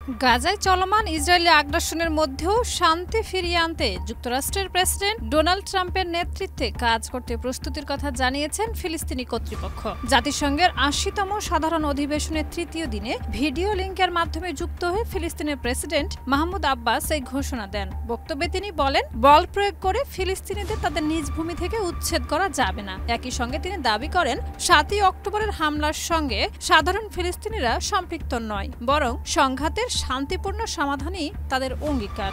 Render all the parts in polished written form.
গাজায় চলমান ইসরায়েলি আগ্রাসনের মধ্যেও শান্তি ফিরিয়ে আনতে যুক্তরাষ্ট্রের প্রেসিডেন্ট ডোনাল্ড ট্রাম্পের নেতৃত্বে কাজ করতে প্রস্তুতির কথা জানিয়েছেন ফিলিস্তিনি কর্তৃপক্ষ। জাতিসংঘের ৮০তম সাধারণ অধিবেশনের তৃতীয় দিনে ভিডিও লিঙ্কের মাধ্যমে যুক্ত হয়ে ফিলিস্তিনের প্রেসিডেন্ট মাহমুদ আব্বাস এই ঘোষণা দেন। বক্তব্যে তিনি বলেন, বল প্রয়োগ করে ফিলিস্তিনিদের তাদের নিজ ভূমি থেকে উচ্ছেদ করা যাবে না। একই সঙ্গে তিনি দাবি করেন, ৭ই অক্টোবরের হামলার সঙ্গে সাধারণ ফিলিস্তিনিরা সম্পৃক্ত নয়, বরং সংঘাতের শান্তিপূর্ণ সমাধানই তাদের অঙ্গীকার।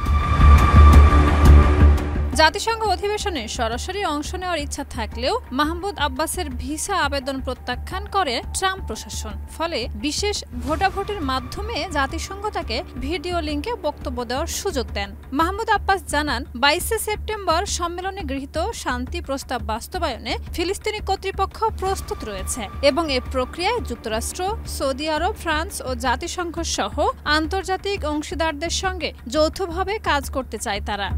জাতিসংঘ অধিবেশনে সরাসরি অংশ নেওয়ার ইচ্ছা থাকলেও মাহমুদ আব্বাসের ভিসা আবেদন প্রত্যাখ্যান করে ট্রাম্প প্রশাসন। ফলে বিশেষ ভোটাভুটির মাধ্যমে জাতিসংঘ তাকে ভিডিও লিঙ্কে বক্তব্য দেওয়ার সুযোগ দেন। মাহমুদ আব্বাস জানান, ২২শে সেপ্টেম্বর সম্মেলনে গৃহীত শান্তি প্রস্তাব বাস্তবায়নে ফিলিস্তিনি কর্তৃপক্ষ প্রস্তুত রয়েছে এবং এ প্রক্রিয়ায় যুক্তরাষ্ট্র, সৌদি আরব, ফ্রান্স ও জাতিসংঘ সহ আন্তর্জাতিক অংশীদারদের সঙ্গে যৌথভাবে কাজ করতে চায় তারা।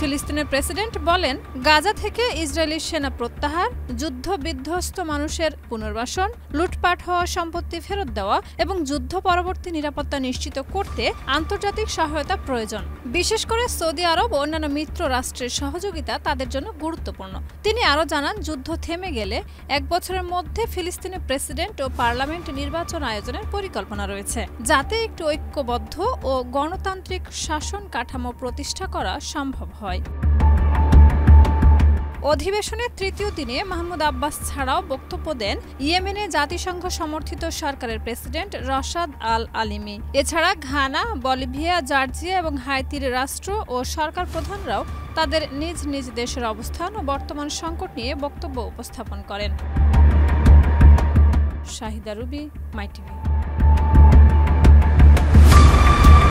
ফিলিস্তিনের প্রেসিডেন্ট বলেন, গাজা থেকে ইসরায়েলি সেনা প্রত্যাহার, যুদ্ধ বিধ্বস্ত মানুষের পুনর্বাসন, লুটপাট হওয়া সম্পত্তি ফেরত দেওয়া এবং যুদ্ধ পরবর্তী নিরাপত্তা নিশ্চিত করতে আন্তর্জাতিক সহায়তা প্রয়োজন। বিশেষ করে সৌদি আরব ও অন্যান্য মিত্র রাষ্ট্রের সহযোগিতা তাদের জন্য গুরুত্বপূর্ণ। তিনি আরও জানান, যুদ্ধ থেমে গেলে ১ বছরের মধ্যে ফিলিস্তিনের প্রেসিডেন্ট ও পার্লামেন্ট নির্বাচন আয়োজনের পরিকল্পনা রয়েছে, যাতে একটি ঐক্যবদ্ধ ও গণতান্ত্রিক শাসন কাঠামো প্রতিষ্ঠা করা সম্ভব হয়। অধিবেশনের তৃতীয় দিনে মাহমুদ আব্বাস ছাড়াও বক্তব্য দেন ইয়েমেনে জাতিসংঘ সমর্থিত সরকারের প্রেসিডেন্ট রশাদ আল আলিমি। এছাড়া ঘানা, বলিভিয়া, জর্জিয়া এবং হাইতির রাষ্ট্র ও সরকার প্রধানরাও তাদের নিজ নিজ দেশের অবস্থান ও বর্তমান সংকট নিয়ে বক্তব্য উপস্থাপন করেন। শাহিদা রুবি, মাই টিভি।